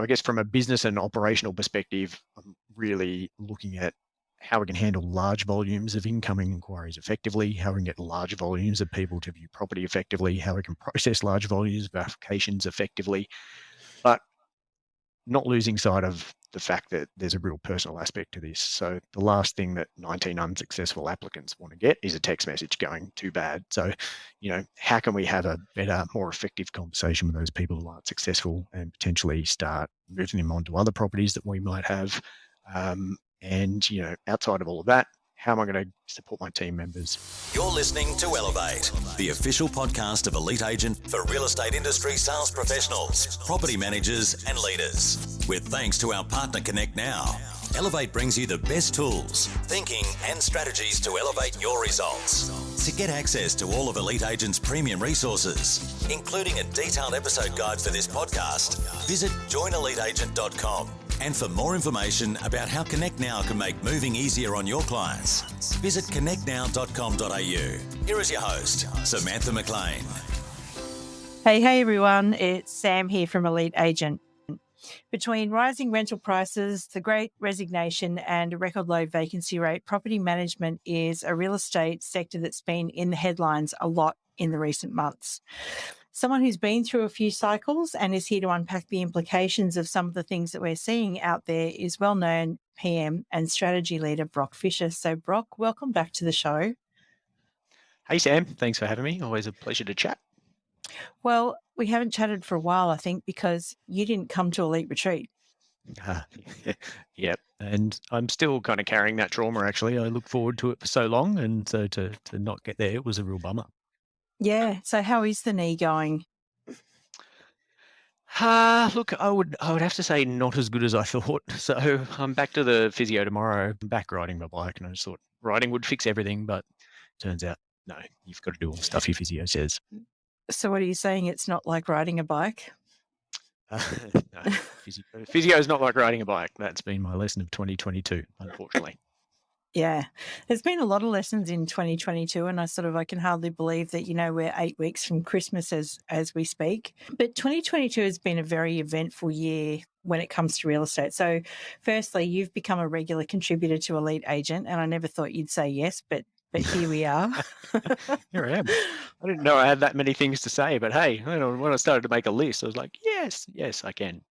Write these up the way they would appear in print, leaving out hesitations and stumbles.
I guess from a business and operational perspective, I'm really looking at how we can handle large volumes of incoming inquiries effectively, how we can get large volumes of people to view property effectively, how we can process large volumes of applications effectively, but not losing sight of the fact that there's a real personal aspect to this. So the last thing that 19 unsuccessful applicants want to get is a text message going too bad. So, how can we have a better, more effective conversation with those people who aren't successful and potentially start moving them on to other properties that we might have? Outside of all of that, how am I going to support my team members? You're listening to Elevate, the official podcast of Elite Agent for real estate industry sales professionals, property managers and leaders. With thanks to our partner Connect Now, Elevate brings you the best tools, thinking and strategies to elevate your results. To get access to all of Elite Agent's premium resources, including a detailed episode guide for this podcast, visit joineliteagent.com. And for more information about how Connect Now can make moving easier on your clients, visit connectnow.com.au. Here is your host, Samantha McLean. Hey everyone, it's Sam here from Elite Agent. Between rising rental prices, the Great Resignation and a record low vacancy rate, property management is a real estate sector that's been in the headlines a lot in the recent months. Someone who's been through a few cycles and is here to unpack the implications of some of the things that we're seeing out there is well-known PM and strategy leader Brock Fisher. So Brock, welcome back to the show. Hey Sam, thanks for having me. Always a pleasure to chat. Well, we haven't chatted for a while, I think, because you didn't come to Elite Retreat. Yep, and I'm still kind of carrying that trauma, actually. I look forward to it for so long, and so to not get there, it was a real bummer. Yeah. So how is the knee going? Look, I would have to say not as good as I thought. So I'm back to the physio tomorrow. I'm back riding my bike, and I just thought riding would fix everything, but turns out, no, you've got to do all the stuff your physio says. So what are you saying? It's not like riding a bike? No, physio is not like riding a bike. That's been my lesson of 2022, unfortunately. Yeah, there's been a lot of lessons in 2022, and I can hardly believe that, we're 8 weeks from Christmas as we speak. But 2022 has been a very eventful year when it comes to real estate. So firstly, you've become a regular contributor to Elite Agent, and I never thought you'd say yes, but here we are. Here I am. I didn't know I had that many things to say, but hey, when I started to make a list, I was like, yes, I can.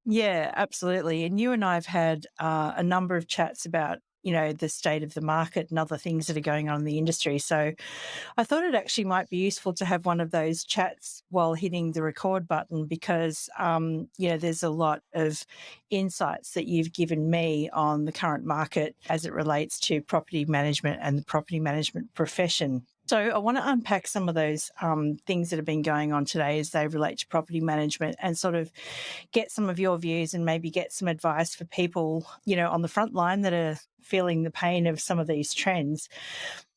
Yeah, absolutely. And you and I have had a number of chats about, the state of the market and other things that are going on in the industry. So I thought it actually might be useful to have one of those chats while hitting the record button because, there's a lot of insights that you've given me on the current market as it relates to property management and the property management profession. So I want to unpack some of those things that have been going on today as they relate to property management and sort of get some of your views and maybe get some advice for people, on the front line that are feeling the pain of some of these trends.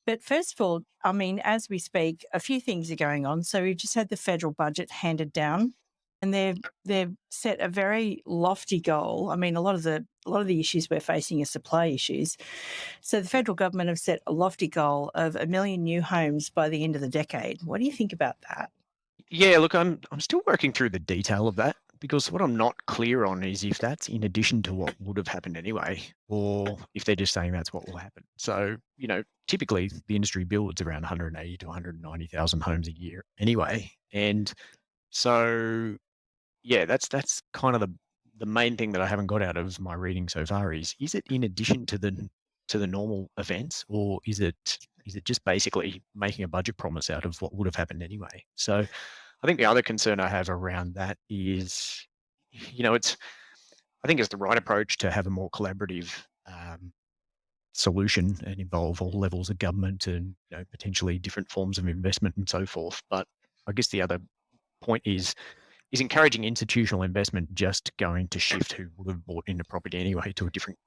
But first of all, as we speak, a few things are going on. So we've just had the federal budget handed down and they've set a very lofty goal. A lot of the issues we're facing are supply issues. So the federal government have set a lofty goal of 1 million new homes by the end of the decade. What do you think about that? Yeah, look, I'm still working through the detail of that because what I'm not clear on is if that's in addition to what would have happened anyway, or if they're just saying that's what will happen. So, typically the industry builds around 180 to 190,000 homes a year anyway. And so, yeah, that's kind of the main thing that I haven't got out of my reading so far is it in addition to the normal events, or is it just basically making a budget promise out of what would have happened anyway? So I think the other concern I have around that is, I think it's the right approach to have a more collaborative solution and involve all levels of government and potentially different forms of investment and so forth. But I guess the other point is encouraging institutional investment just going to shift who would have bought into property anyway to a different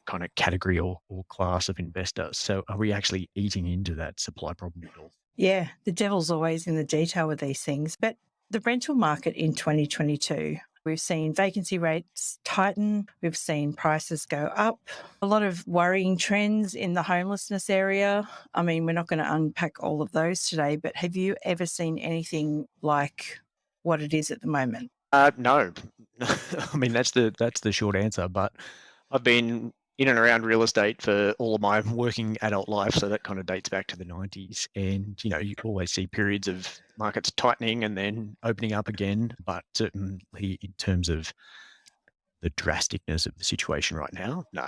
kind of category or class of investor? So are we actually eating into that supply problem at all? Yeah, the devil's always in the detail with these things. But the rental market in 2022, we've seen vacancy rates tighten. We've seen prices go up. A lot of worrying trends in the homelessness area. We're not going to unpack all of those today, but have you ever seen anything like what it is at the moment? No, I mean, that's the short answer, but I've been in and around real estate for all of my working adult life, so that kind of dates back to the 90s. And, you always see periods of markets tightening and then opening up again. But certainly in terms of the drasticness of the situation right now, no,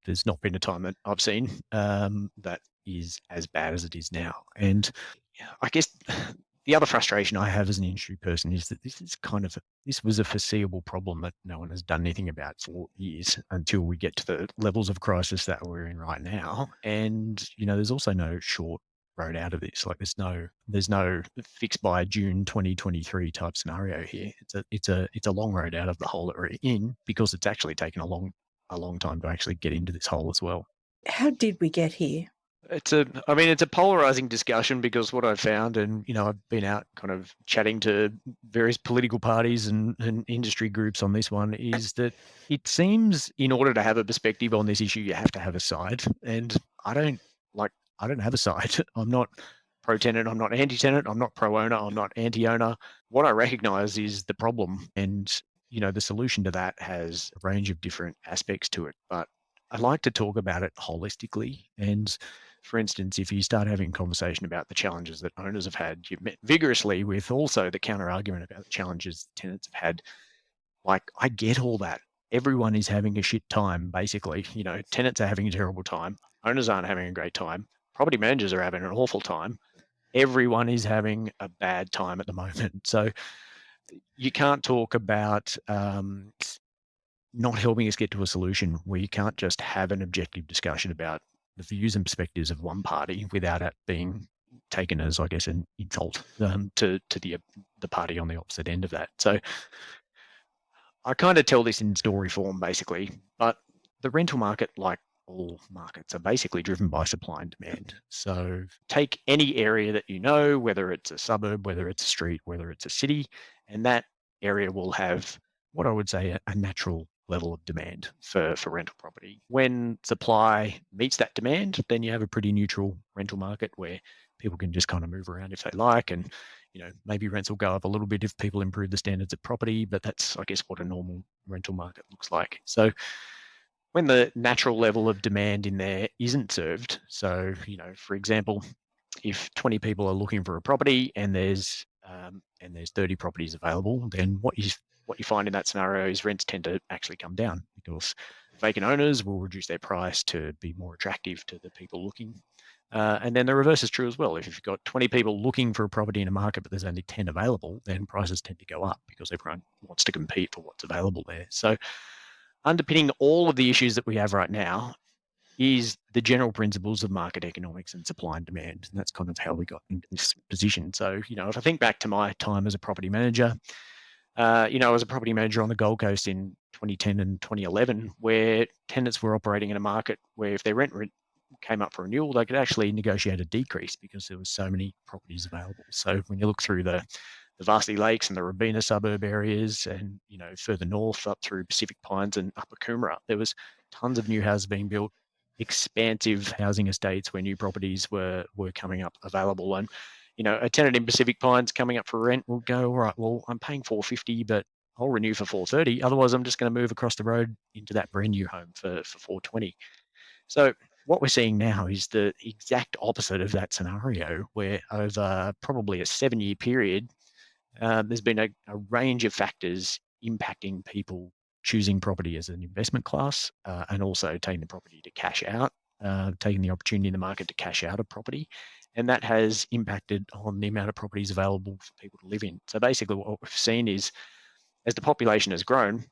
there's not been a time that I've seen that is as bad as it is now. And yeah, I guess the other frustration I have as an industry person is that this was a foreseeable problem that no one has done anything about for years until we get to the levels of crisis that we're in right now. And there's also no short road out of this. Like there's no fix by June 2023 type scenario here. It's a long road out of the hole that we're in because it's actually taken a long time to actually get into this hole as well. How did we get here? I mean, it's a polarizing discussion because what I've found, and I've been out kind of chatting to various political parties and industry groups on this one, is that it seems in order to have a perspective on this issue, you have to have a side. And I don't I don't have a side. I'm not pro-tenant, I'm not anti-tenant, I'm not pro-owner, I'm not anti-owner. What I recognize is the problem, and the solution to that has a range of different aspects to it. But I like to talk about it holistically. And for instance, if you start having a conversation about the challenges that owners have had, you've met vigorously with also the counter argument about the challenges tenants have had. Like, I get all that. Everyone is having a shit time, basically. Tenants are having a terrible time. Owners aren't having a great time. Property managers are having an awful time. Everyone is having a bad time at the moment. So you can't talk about not helping us get to a solution where you can't just have an objective discussion about the views and perspectives of one party without it being taken as, I guess, an insult to the party on the opposite end of that. So I kind of tell this in story form, basically, but the rental market, like all markets, are basically driven by supply and demand. So take any area that whether it's a suburb, whether it's a street, whether it's a city, and that area will have what I would say a natural level of demand for rental property. When supply meets that demand, then you have a pretty neutral rental market where people can just kind of move around if they like, and maybe rents will go up a little bit if people improve the standards of property, but that's, I guess, what a normal rental market looks like. So when the natural level of demand in there isn't served, so, for example, if 20 people are looking for a property and there's 30 properties available, then what you find in that scenario is rents tend to actually come down because vacant owners will reduce their price to be more attractive to the people looking. And then the reverse is true as well. If you've got 20 people looking for a property in a market, but there's only 10 available, then prices tend to go up because everyone wants to compete for what's available there. So underpinning all of the issues that we have right now is the general principles of market economics and supply and demand. And that's kind of how we got into this position. So, if I think back to my time as a property manager, I was a property manager on the Gold Coast in 2010 and 2011, where tenants were operating in a market where if their rent came up for renewal, they could actually negotiate a decrease because there was so many properties available. So when you look through the Varsity Lakes and the Robina suburb areas and, further north up through Pacific Pines and Upper Coomera, there was tons of new houses being built, expansive housing estates where new properties were coming up available. And, a tenant in Pacific Pines coming up for rent will go, all right, well, I'm paying $450, but I'll renew for $430. Otherwise, I'm just going to move across the road into that brand new home for $420. So what we're seeing now is the exact opposite of that scenario, where over probably a 7-year period, there's been a range of factors impacting people choosing property as an investment class and also taking the property to cash out, taking the opportunity in the market to cash out a property. And that has impacted on the amount of properties available for people to live in. So basically what we've seen is as the population has grown,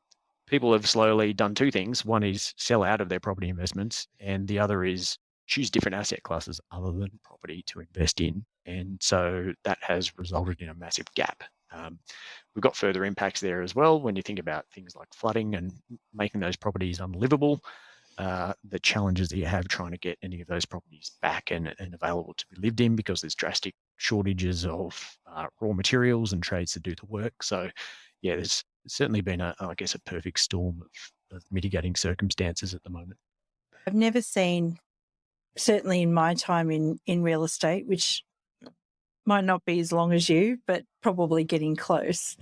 people have slowly done two things. One is sell out of their property investments, and the other is choose different asset classes other than property to invest in. And so that has resulted in a massive gap. We've got further impacts there as well when you think about things like flooding and making those properties unlivable. The challenges that you have trying to get any of those properties back and available to be lived in because there's drastic shortages of raw materials and trades to do the work. So, yeah, there's certainly been I guess, a perfect storm of mitigating circumstances at the moment. I've never seen, certainly in my time in real estate, which might not be as long as you, but probably getting close.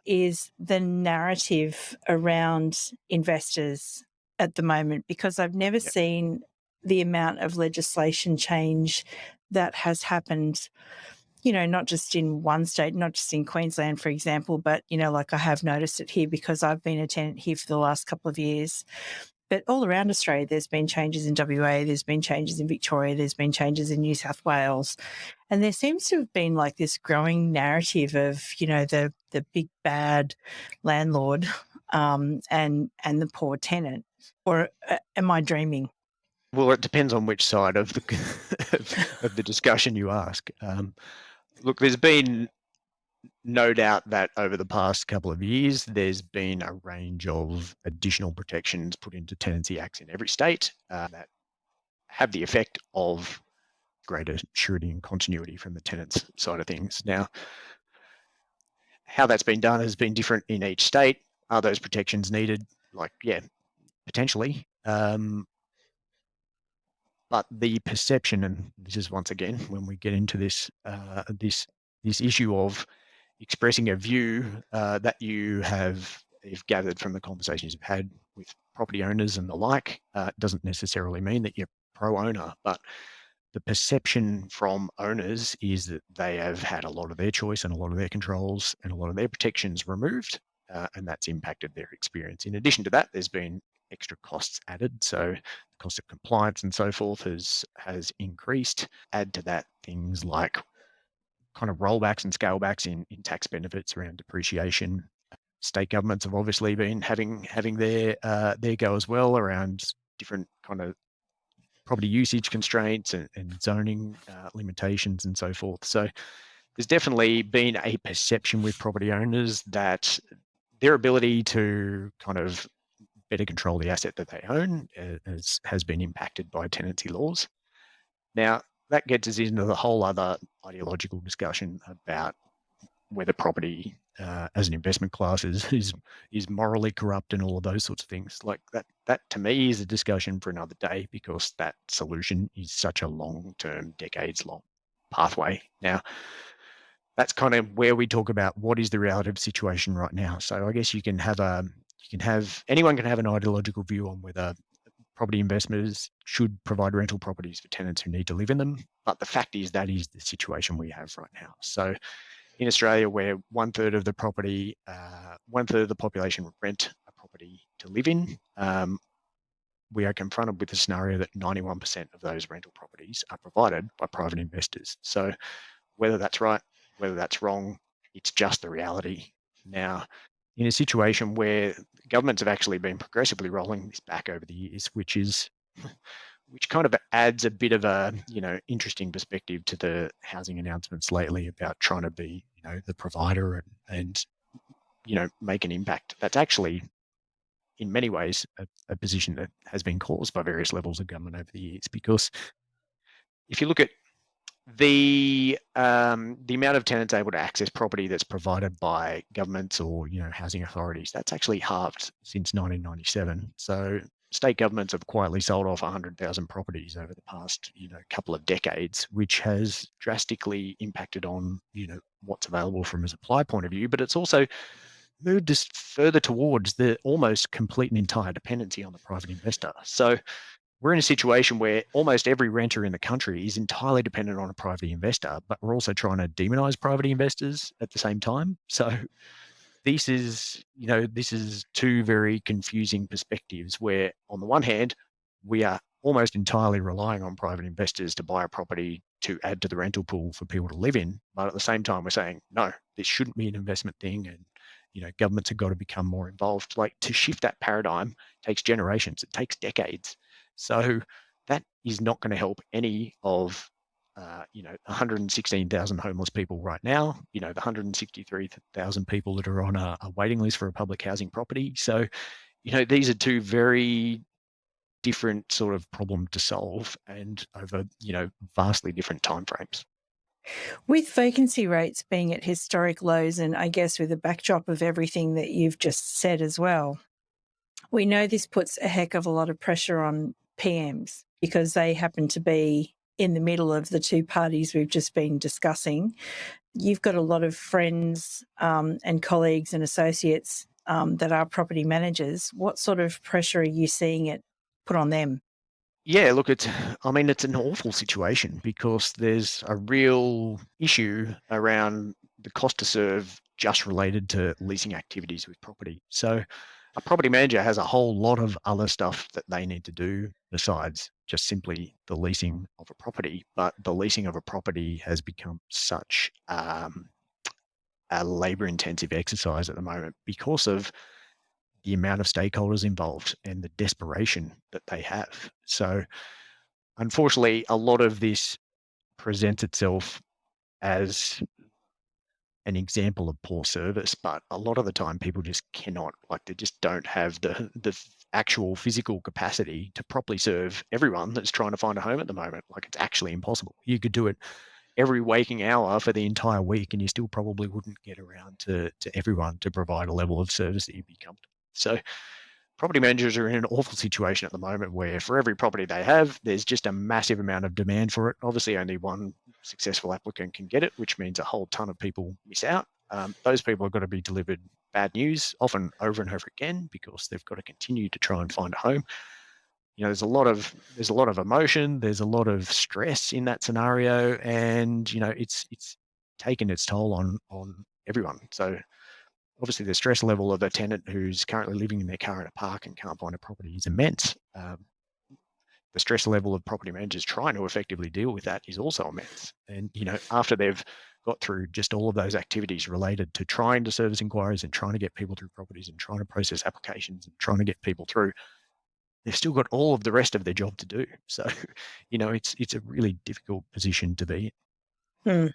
is the narrative around investors at the moment, because I've never Yep. seen the amount of legislation change that has happened, not just in one state, not just in Queensland, for example, but, like I have noticed it here because I've been a tenant here for the last couple of years. But all around Australia, there's been changes in WA, there's been changes in Victoria, there's been changes in New South Wales. And there seems to have been like this growing narrative of, the big bad landlord and the poor tenant. Or am I dreaming? Well, it depends on which side of the discussion you ask. Look, there's been no doubt that over the past couple of years, there's been a range of additional protections put into tenancy acts in every state that have the effect of greater surety and continuity from the tenant's side of things. Now, how that's been done has been different in each state. Are those protections needed? Like, yeah, potentially. But the perception, and this is once again when we get into this this issue of expressing a view that you've gathered from the conversations you've had with property owners and the like, doesn't necessarily mean that you're pro-owner, but the perception from owners is that they have had a lot of their choice and a lot of their controls and a lot of their protections removed, and that's impacted their experience. In addition to that, there's been extra costs added, so the cost of compliance and so forth has increased. Add to that things like kind of rollbacks and scalebacks in tax benefits around depreciation. State governments have obviously been having their go as well around different kind of property usage constraints and zoning limitations and so forth. So there's definitely been a perception with property owners that their ability to kind of better control the asset that they own has been impacted by tenancy laws. Now, that gets us into the whole other ideological discussion about whether property as an investment class is morally corrupt and all of those sorts of things. Like that to me is a discussion for another day, because that solution is such a long-term, decades-long pathway. Now, that's kind of where we talk about what is the relative situation right now. So I guess anyone can have an ideological view on whether property investors should provide rental properties for tenants who need to live in them. But the fact is that is the situation we have right now. So in Australia, where one third of the population rent a property to live in, we are confronted with the scenario that 91% of those rental properties are provided by private investors. So whether that's right, whether that's wrong, it's just the reality. Now, in a situation where governments have actually been progressively rolling this back over the years, which kind of adds a bit of a interesting perspective to the housing announcements lately about trying to be the provider and make an impact. That's actually in many ways a position that has been caused by various levels of government over the years, because if you look at the amount of tenants able to access property that's provided by governments or housing authorities, that's actually halved since 1997. So state governments have quietly sold off 100,000 properties over the past couple of decades, which has drastically impacted on what's available from a supply point of view. But it's also moved us further towards the almost complete and entire dependency on the private investor. So we're in a situation where almost every renter in the country is entirely dependent on a private investor, but we're also trying to demonize private investors at the same time. So this is two very confusing perspectives where, on the one hand, we are almost entirely relying on private investors to buy a property to add to the rental pool for people to live in. But at the same time, we're saying, no, this shouldn't be an investment thing. And, governments have got to become more involved. Like, to shift that paradigm takes generations. It takes decades. So that is not going to help any of 116,000 homeless people right now, the 163,000 people that are on a waiting list for a public housing property. So, these are two very different sort of problem to solve, and over, vastly different timeframes. With vacancy rates being at historic lows, and I guess with the backdrop of everything that you've just said as well, we know this puts a heck of a lot of pressure on PMs, because they happen to be in the middle of the two parties we've just been discussing. You've got a lot of friends and colleagues and associates that are property managers. What sort of pressure are you seeing it put on them? Yeah, look, it's an awful situation because there's a real issue around the cost to serve just related to leasing activities with property. So a property manager has a whole lot of other stuff that they need to do besides just simply the leasing of a property. But the leasing of a property has become such a labor intensive exercise at the moment because of the amount of stakeholders involved and the desperation that they have. So unfortunately, a lot of this presents itself as an example of poor service, but a lot of the time people just cannot, like they just don't have the actual physical capacity to properly serve everyone that's trying to find a home at the moment. Like it's actually impossible. You could do it every waking hour for the entire week, and you still probably wouldn't get around to everyone to provide a level of service that you'd be comfortable. So property managers are in an awful situation at the moment where for every property they have, there's just a massive amount of demand for it. Obviously, only one successful applicant can get it, which means a whole ton of people miss out. Those people have got to be delivered bad news, often over and over again, because they've got to continue to try and find a home. You know, there's a lot of emotion, there's a lot of stress in that scenario, and it's taken its toll on everyone. So obviously the stress level of a tenant who's currently living in their car in a park and can't find a property is immense. The stress level of property managers trying to effectively deal with that is also immense. And, after they've got through just all of those activities related to trying to service inquiries and trying to get people through properties and trying to process applications and trying to get people through, they've still got all of the rest of their job to do. So, it's a really difficult position to be Hmm.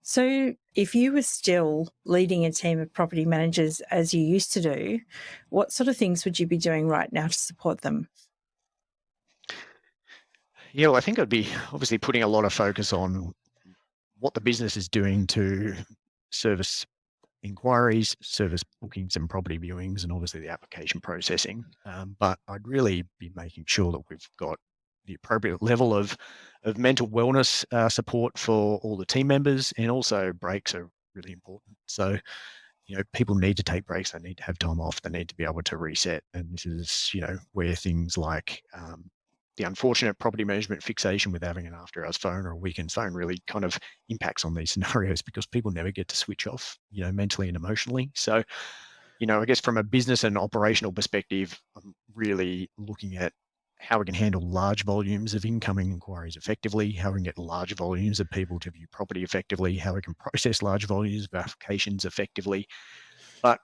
So, if you were still leading a team of property managers as you used to do, what sort of things would you be doing right now to support them? in. Yeah, well, I think I'd be obviously putting a lot of focus on what the business is doing to service inquiries, service bookings and property viewings, and obviously the application processing. But I'd really be making sure that we've got the appropriate level of mental wellness support for all the team members, and also breaks are really important. So, people need to take breaks. They need to have time off. They need to be able to reset. And this is, where things like the unfortunate property management fixation with having an after hours phone or a weekend phone really kind of impacts on these scenarios because people never get to switch off, mentally and emotionally. So, I guess from a business and operational perspective, I'm really looking at how we can handle large volumes of incoming inquiries effectively, how we can get large volumes of people to view property effectively, how we can process large volumes of applications effectively, but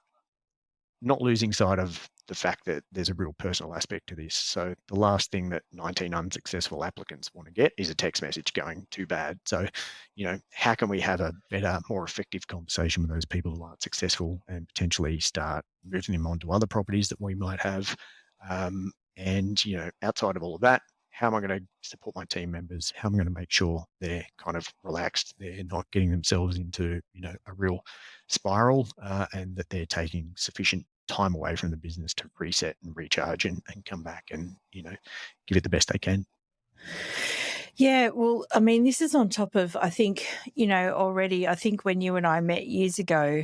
not losing sight of the fact that there's a real personal aspect to this. So the last thing that 19 unsuccessful applicants want to get is a text message going too bad. So, how can we have a better, more effective conversation with those people who aren't successful and potentially start moving them on to other properties that we might have? And, outside of all of that, how am I going to support my team members? How am I going to make sure they're kind of relaxed? They're not getting themselves into, a real spiral, and that they're taking sufficient time away from the business to reset and recharge and come back and, give it the best they can. Yeah, well, I mean, this is on top of, I think, already, I think when you and I met years ago,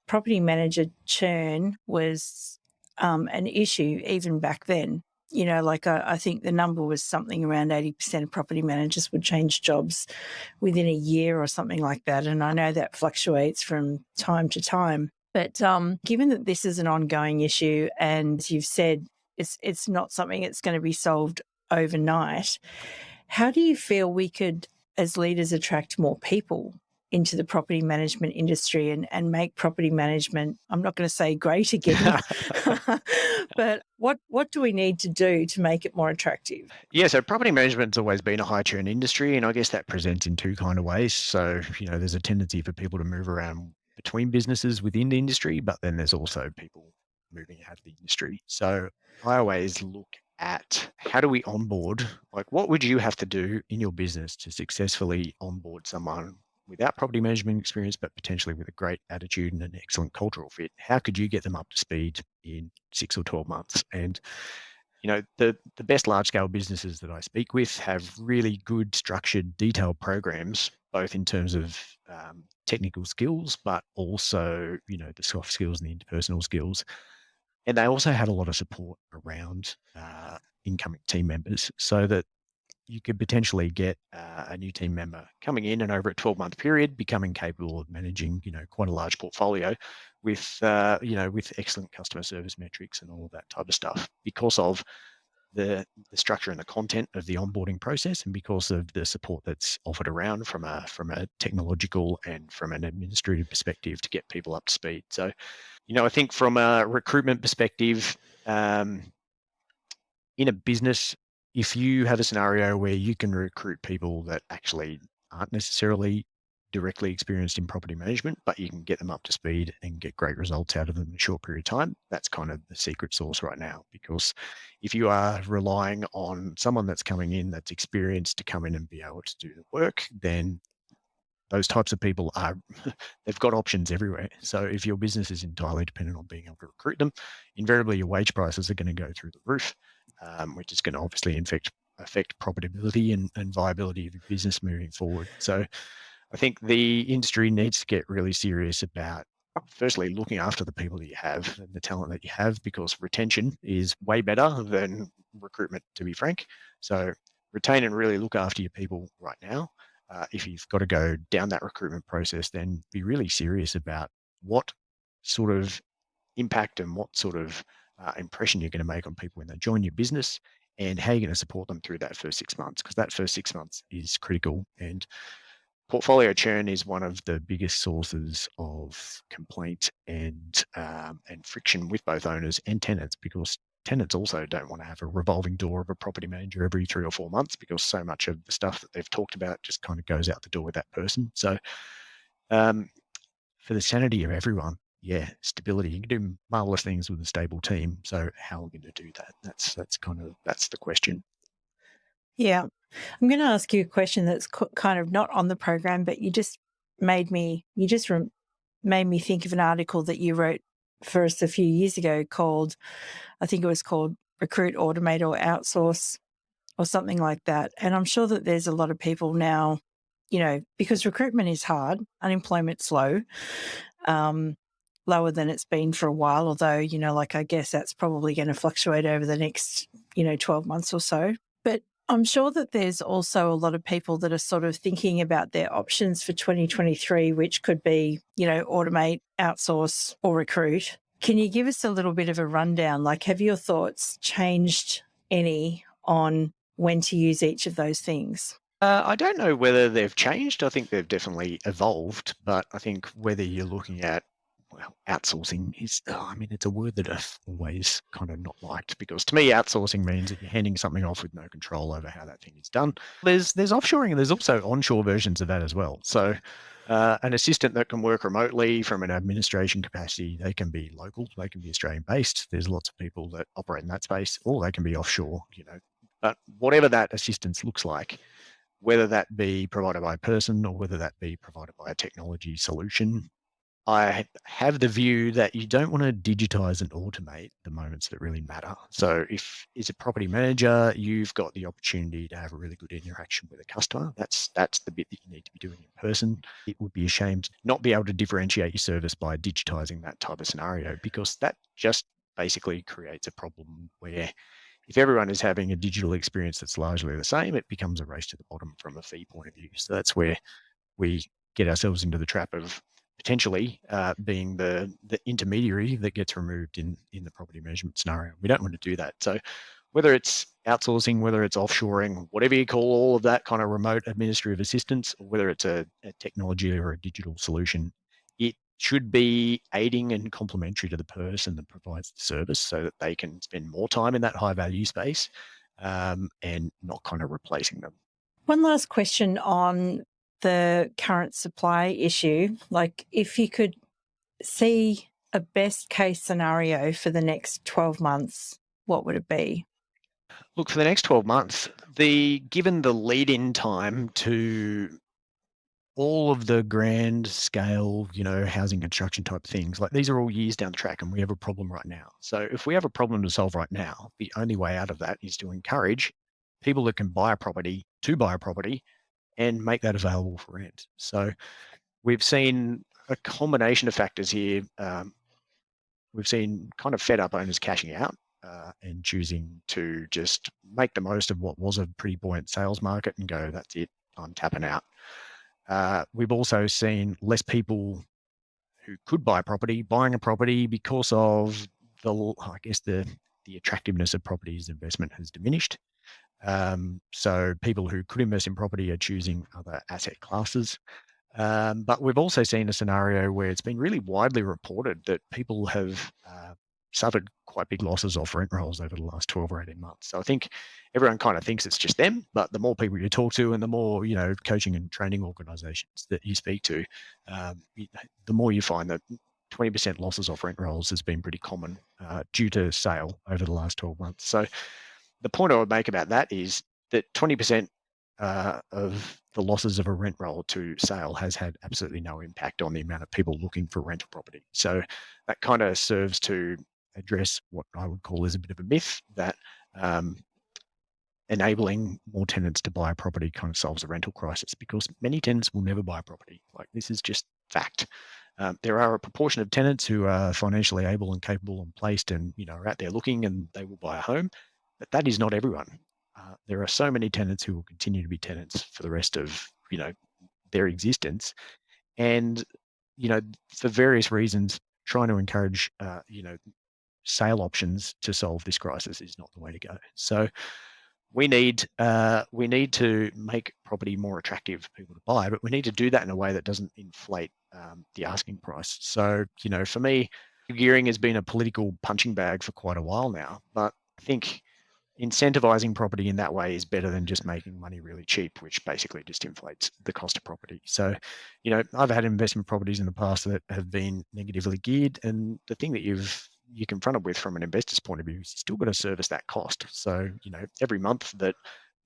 property manager churn was an issue even back then. I think the number was something around 80% of property managers would change jobs within a year or something like that. And I know that fluctuates from time to time. But given that this is an ongoing issue and as you've said, it's not something that's going to be solved overnight, how do you feel we could, as leaders, attract more people into the property management industry and make property management, I'm not going to say great again, but what do we need to do to make it more attractive? Yeah, so property management's always been a high churn industry, and I guess that presents in two kind of ways. So, there's a tendency for people to move around between businesses within the industry, but then there's also people moving out of the industry. So I always look at how do we onboard, like what would you have to do in your business to successfully onboard someone without property management experience, but potentially with a great attitude and an excellent cultural fit? How could you get them up to speed in 6 or 12 months? And The best large scale businesses that I speak with have really good structured, detailed programs, both in terms of technical skills, but also, the soft skills and the interpersonal skills. And they also had a lot of support around incoming team members so that you could potentially get a new team member coming in and over a 12-month period becoming capable of managing, quite a large portfolio with excellent customer service metrics and all of that type of stuff because of the structure and the content of the onboarding process and because of the support that's offered around from a technological and from an administrative perspective to get people up to speed. So, I think from a recruitment perspective, in a business, if you have a scenario where you can recruit people that actually aren't necessarily directly experienced in property management, but you can get them up to speed and get great results out of them in a short period of time, that's kind of the secret sauce right now. Because if you are relying on someone that's coming in that's experienced to come in and be able to do the work, then those types of people are they've got options everywhere. So if your business is entirely dependent on being able to recruit them, invariably your wage prices are going to go through the roof, which is going to obviously affect profitability and viability of your business moving forward. So I think the industry needs to get really serious about firstly looking after the people that you have and the talent that you have, because retention is way better than recruitment, to be frank. So retain and really look after your people right now. If you've got to go down that recruitment process, then be really serious about what sort of impact and what sort of impression you're going to make on people when they join your business, and how you're going to support them through that first 6 months, because that first 6 months is critical. And portfolio churn is one of the biggest sources of complaint and friction with both owners and tenants, because tenants also don't want to have a revolving door of a property manager every 3 or 4 months, because so much of the stuff that they've talked about just kind of goes out the door with that person. So um, for the sanity of everyone, yeah, stability. You can do marvelous things with a stable team. So how are we going to do that? That's the question. Yeah. I'm going to ask you a question that's kind of not on the program, but made me think of an article that you wrote for us a few years ago called, I think it was called Recruit, Automate or Outsource or something like that. And I'm sure that there's a lot of people now, because recruitment is hard, unemployment's low, lower than it's been for a while, although, I guess that's probably going to fluctuate over the next, 12 months or so. But I'm sure that there's also a lot of people that are sort of thinking about their options for 2023, which could be, automate, outsource, or recruit. Can you give us a little bit of a rundown? Like, have your thoughts changed any on when to use each of those things? I don't know whether they've changed. I think they've definitely evolved, but I think whether you're looking at, well, outsourcing is, it's a word that I've always kind of not liked, because to me, outsourcing means that you're handing something off with no control over how that thing is done. There's offshoring and there's also onshore versions of that as well. So an assistant that can work remotely from an administration capacity, they can be local, they can be Australian based. There's lots of people that operate in that space, or they can be offshore. But whatever that assistance looks like, whether that be provided by a person or whether that be provided by a technology solution, I have the view that you don't want to digitize and automate the moments that really matter. So if as a property manager, you've got the opportunity to have a really good interaction with a customer, that's the bit that you need to be doing in person. It would be a shame to not be able to differentiate your service by digitizing that type of scenario, because that just basically creates a problem where if everyone is having a digital experience that's largely the same, it becomes a race to the bottom from a fee point of view. So that's where we get ourselves into the trap of potentially being the intermediary that gets removed in the property management scenario. We don't want to do that. So whether it's outsourcing, whether it's offshoring, whatever you call all of that kind of remote administrative assistance, or whether it's a technology or a digital solution, it should be aiding and complementary to the person that provides the service so that they can spend more time in that high value space and not kind of replacing them. One last question on the current supply issue. Like, if you could see a best case scenario for the next 12 months, what would it be? Look, for the next 12 months, given the lead in time to all of the grand scale, housing construction type things, like these are all years down the track and we have a problem right now. So if we have a problem to solve right now, the only way out of that is to encourage people that can buy a property to buy a property and make that available for rent. So we've seen a combination of factors here. We've seen kind of fed up owners cashing out and choosing to just make the most of what was a pretty buoyant sales market and go, that's it, I'm tapping out. We've also seen less people who could buy a property buying a property because of the attractiveness of property as investment has diminished. So people who could invest in property are choosing other asset classes. But we've also seen a scenario where it's been really widely reported that people have suffered quite big losses off rent rolls over the last 12 or 18 months. So I think everyone kind of thinks it's just them, but the more people you talk to and the more, coaching and training organizations that you speak to, the more you find that 20% losses off rent rolls has been pretty common due to sale over the last 12 months. So the point I would make about that is that 20% of the losses of a rent roll to sale has had absolutely no impact on the amount of people looking for rental property. So that kind of serves to address what I would call is a bit of a myth that enabling more tenants to buy a property kind of solves the rental crisis, because many tenants will never buy a property. Like, this is just fact. There are a proportion of tenants who are financially able and capable and placed and, are out there looking and they will buy a home, but that is not everyone. There are so many tenants who will continue to be tenants for the rest of, their existence. And, for various reasons, trying to encourage, sale options to solve this crisis is not the way to go. So we need to make property more attractive for people to buy, but we need to do that in a way that doesn't inflate the asking price. So, for me, gearing has been a political punching bag for quite a while now, but I think incentivizing property in that way is better than just making money really cheap, which basically just inflates the cost of property. So, I've had investment properties in the past that have been negatively geared, and the thing that you're confronted with from an investor's point of view is you still got to service that cost. So, every month that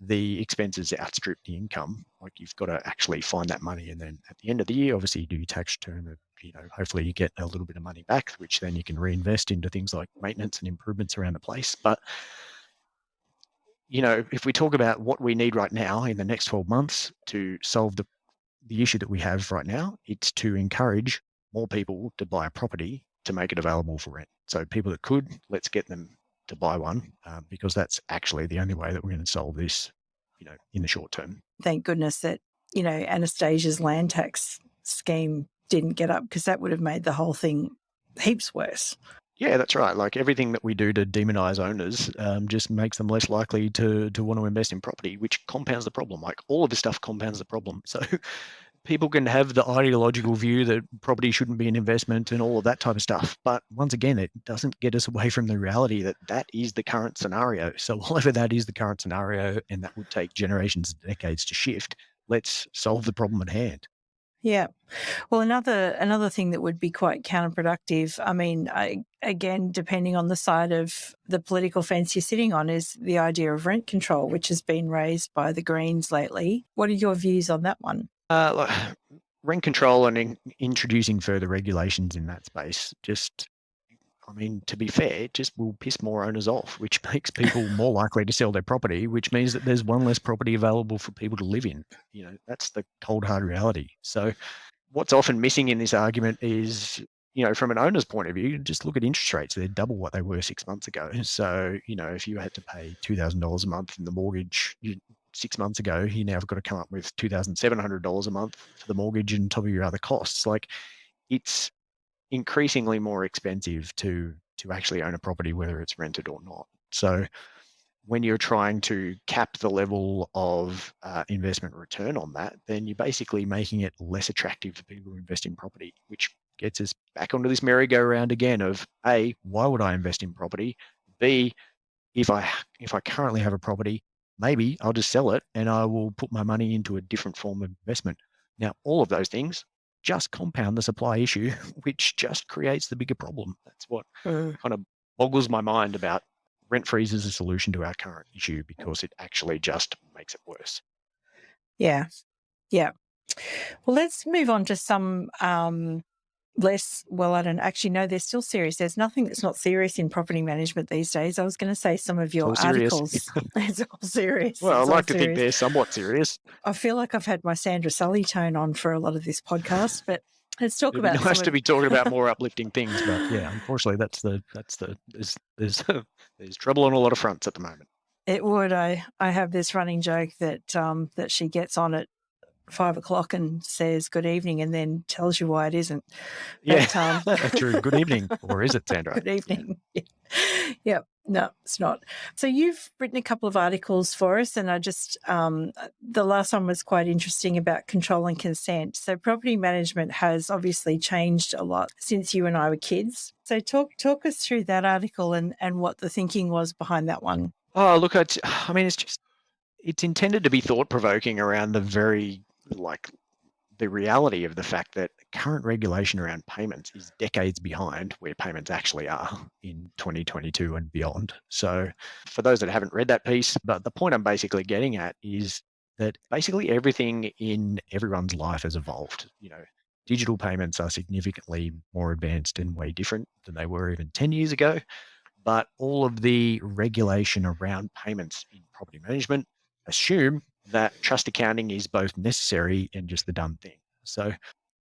the expenses outstrip the income, like, you've got to actually find that money. And then at the end of the year, obviously you do your tax return, and, hopefully you get a little bit of money back, which then you can reinvest into things like maintenance and improvements around the place. But if we talk about what we need right now in the next 12 months to solve the issue that we have right now, it's to encourage more people to buy a property to make it available for rent. So people that could, let's get them to buy one, because that's actually the only way that we're going to solve this, in the short term. Thank goodness that, Anastasia's land tax scheme didn't get up, because that would have made the whole thing heaps worse. Yeah, that's right. Like, everything that we do to demonize owners just makes them less likely to want to invest in property, which compounds the problem. Like, all of this stuff compounds the problem. So people can have the ideological view that property shouldn't be an investment and all of that type of stuff. But once again, it doesn't get us away from the reality that that is the current scenario. So whatever that is the current scenario, and that would take generations and decades to shift, let's solve the problem at hand. Yeah. Well, another thing that would be quite counterproductive, I mean, again, depending on the side of the political fence you're sitting on, is the idea of rent control, which has been raised by the Greens lately. What are your views on that one? Like, rent control and introducing further regulations in that space, to be fair, it just will piss more owners off, which makes people more likely to sell their property, which means that there's one less property available for people to live in. That's the cold, hard reality. So what's often missing in this argument is, from an owner's point of view, just look at interest rates. They're double what they were 6 months ago. So, if you had to pay $2,000 a month in the mortgage 6 months ago, you now have got to come up with $2,700 a month for the mortgage and top of your other costs. Like, it's increasingly more expensive to actually own a property, whether it's rented or not. So when you're trying to cap the level of investment return on that, then you're basically making it less attractive for people to invest in property, which gets us back onto this merry-go-round again of A, why would I invest in property? B, if I currently have a property, maybe I'll just sell it and I will put my money into a different form of investment. Now, all of those things just compound the supply issue, which just creates the bigger problem. That's what kind of boggles my mind about rent freeze as a solution to our current issue, because it actually just makes it worse. Yeah. Yeah. Well, let's move on to some less, well, I don't actually know, they're still serious. There's nothing that's not serious in property management these days. I was going to say some of It's your all serious. articles. It's all serious. Well, I It's all like to think serious. they're somewhat serious. I feel like I've had my Sandra Sully tone on for a lot of this podcast, but let's talk It'd be about nice some to of be talking about more uplifting things, but yeah, unfortunately, there's there's trouble on a lot of fronts at the moment. it. Would I have this running joke that that she gets on at 5 o'clock and says good evening and then tells you why it isn't. Yeah, But, true. Good evening, or is it, Sandra? good evening. Yeah. Yep. No, it's not. So you've written a couple of articles for us, and I just the last one was quite interesting about control and consent. So property management has obviously changed a lot since you and I were kids. So talk us through that article and what the thinking was behind that one. Oh, look, I mean, it's intended to be thought provoking around the reality of the fact that current regulation around payments is decades behind where payments actually are in 2022 and beyond. So for those that haven't read that piece, but the point I'm basically getting at is that basically everything in everyone's life has evolved. Digital payments are significantly more advanced and way different than they were even 10 years ago. But all of the regulation around payments in property management assume that trust accounting is both necessary and just the done thing. So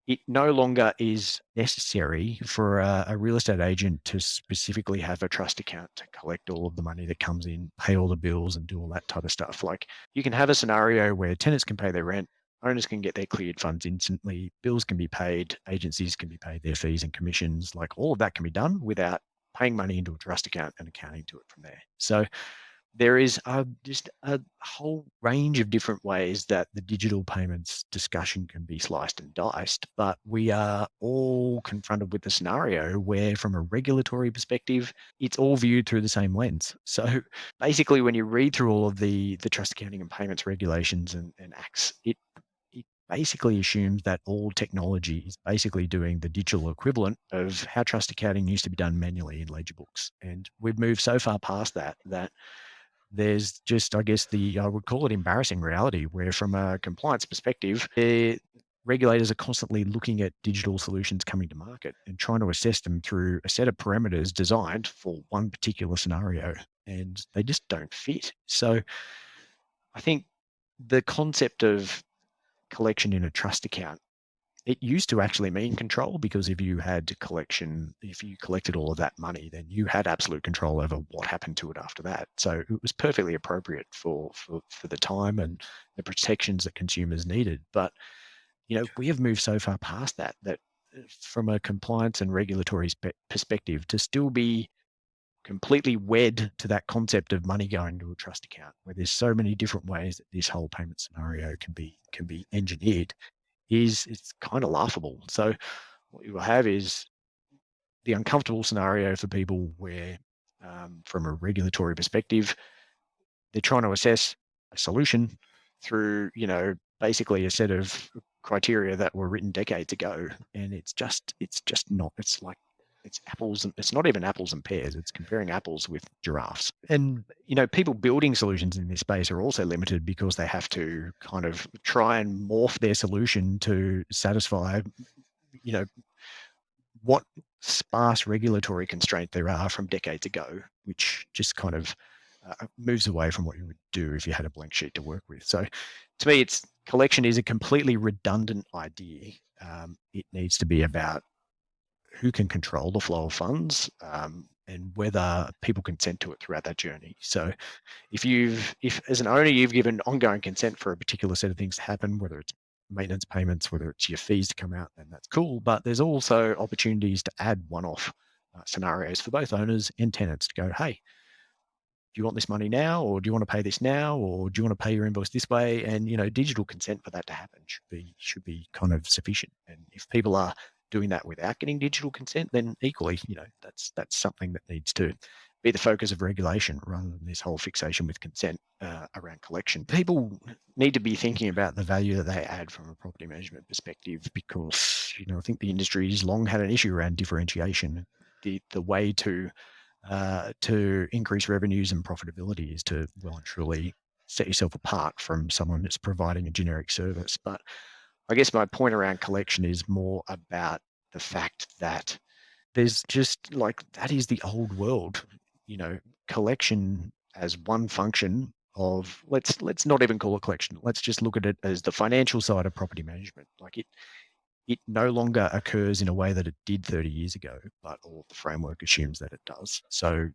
it no longer is necessary for a real estate agent to specifically have a trust account to collect all of the money that comes in, pay all the bills, and do all that type of stuff. Like, you can have a scenario where tenants can pay their rent, owners can get their cleared funds instantly, bills can be paid, agencies can be paid their fees and commissions. Like, all of that can be done without paying money into a trust account and accounting to it from there. So there is just a whole range of different ways that the digital payments discussion can be sliced and diced, but we are all confronted with the scenario where, from a regulatory perspective, it's all viewed through the same lens. So basically, when you read through all of the trust accounting and payments regulations and acts, it basically assumes that all technology is basically doing the digital equivalent of how trust accounting used to be done manually in ledger books. And we've moved so far past that there's just, I guess, I would call it embarrassing reality, where from a compliance perspective, regulators are constantly looking at digital solutions coming to market and trying to assess them through a set of parameters designed for one particular scenario, and they just don't fit. So I think the concept of collection in a trust account, it used to actually mean control, because if you collected all of that money, then you had absolute control over what happened to it after that. So it was perfectly appropriate for the time and the protections that consumers needed. But we have moved so far past that from a compliance and regulatory perspective, to still be completely wed to that concept of money going to a trust account, where there's so many different ways that this whole payment scenario can be engineered, it's kind of laughable. So what you will have is the uncomfortable scenario for people where, from a regulatory perspective, they're trying to assess a solution through, basically a set of criteria that were written decades ago, and it's just not. It's not even apples and pears. It's comparing apples with giraffes. And, people building solutions in this space are also limited because they have to kind of try and morph their solution to satisfy, what sparse regulatory constraint there are from decades ago, which just kind of moves away from what you would do if you had a blank sheet to work with. So to me, collection is a completely redundant idea. It needs to be about who can control the flow of funds, and whether people consent to it throughout that journey. So if as an owner, you've given ongoing consent for a particular set of things to happen, whether it's maintenance payments, whether it's your fees to come out, then that's cool. But there's also opportunities to add one-off scenarios for both owners and tenants to go, hey, do you want this money now, or do you want to pay this now, or do you want to pay your invoice this way? And digital consent for that to happen should be kind of sufficient. And if people are doing that without getting digital consent, then equally, that's something that needs to be the focus of regulation, rather than this whole fixation with consent around collection. People need to be thinking about the value that they add from a property management perspective, because I think the industry has long had an issue around differentiation. The way to increase revenues and profitability is to well and truly set yourself apart from someone that's providing a generic service. But I guess my point around collection is more about the fact that there's just like that is the old world, collection as one function of let's not even call it collection. Let's just look at it as the financial side of property management. Like it no longer occurs in a way that it did 30 years ago, but all the framework assumes that it does. So,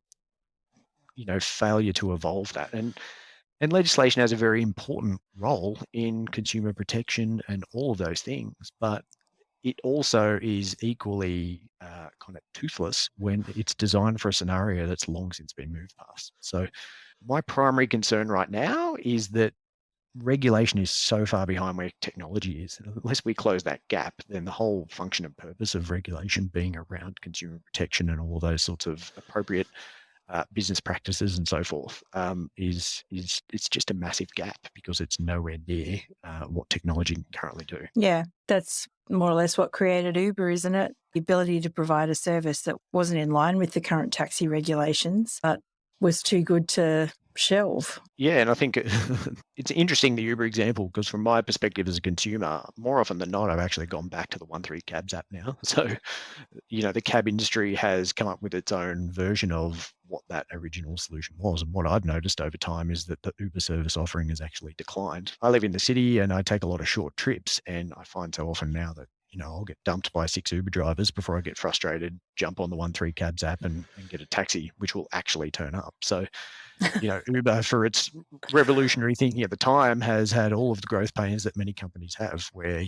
failure to evolve that. And legislation has a very important role in consumer protection and all of those things, but it also is equally kind of toothless when it's designed for a scenario that's long since been moved past. So my primary concern right now is that regulation is so far behind where technology is. Unless we close that gap, then the whole function and purpose of regulation being around consumer protection and all those sorts of appropriate business practices and so forth is it's just a massive gap because it's nowhere near what technology can currently do. Yeah, that's more or less what created Uber, isn't it? The ability to provide a service that wasn't in line with the current taxi regulations, but was too good to shelve. Yeah, and I think it's interesting, the Uber example, because from my perspective as a consumer, more often than not, I've actually gone back to the 13 Cabs app now. So, the cab industry has come up with its own version of what that original solution was. And what I've noticed over time is that the Uber service offering has actually declined. I live in the city and I take a lot of short trips, and I find so often now that I'll get dumped by 6 Uber drivers before I get frustrated, jump on the 13 Cabs app and get a taxi, which will actually turn up. So, Uber, for its revolutionary thinking at the time, has had all of the growth pains that many companies have, where,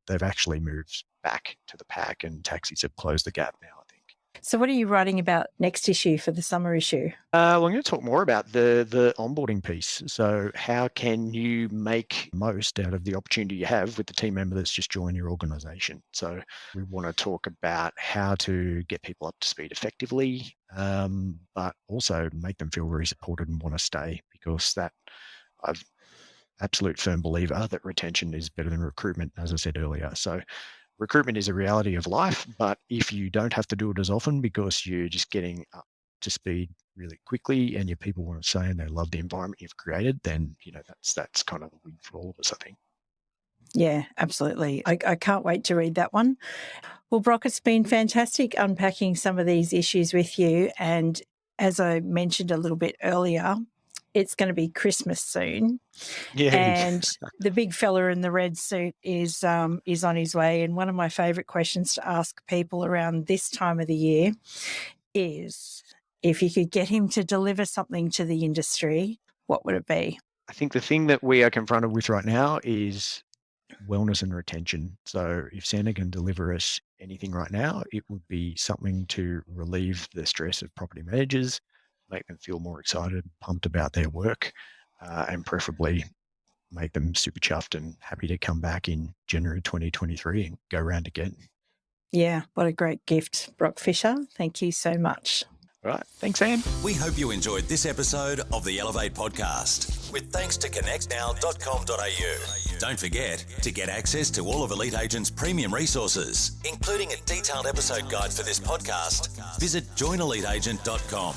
they've actually moved back to the pack and taxis have closed the gap now, I think. So what are you writing about next issue for the summer issue? Well, I'm going to talk more about the onboarding piece. So how can you make most out of the opportunity you have with the team member that's just joined your organization? So we want to talk about how to get people up to speed effectively, but also make them feel very supported and want to stay, because I'm absolute firm believer that retention is better than recruitment, as I said earlier. So recruitment is a reality of life, but if you don't have to do it as often because you're just getting up to speed really quickly and your people want to say and they love the environment you've created, then that's kind of a win for all of us, I think. Yeah, absolutely. I can't wait to read that one. Well, Brock, it's been fantastic unpacking some of these issues with you. And as I mentioned a little bit earlier, it's going to be Christmas soon. Yeah. And the big fella in the red suit is on his way. And one of my favourite questions to ask people around this time of the year is, if you could get him to deliver something to the industry, what would it be? I think the thing that we are confronted with right now is wellness and retention. So if Santa can deliver us anything right now, it would be something to relieve the stress of property managers, make them feel more excited, pumped about their work, and preferably make them super chuffed and happy to come back in January 2023 and go around again. Yeah, what a great gift, Brock Fisher. Thank you so much. All right. Thanks, Sam. We hope you enjoyed this episode of the Elevate podcast, with thanks to connectnow.com.au. Don't forget to get access to all of Elite Agent's premium resources, including a detailed episode guide for this podcast. Visit joineliteagent.com.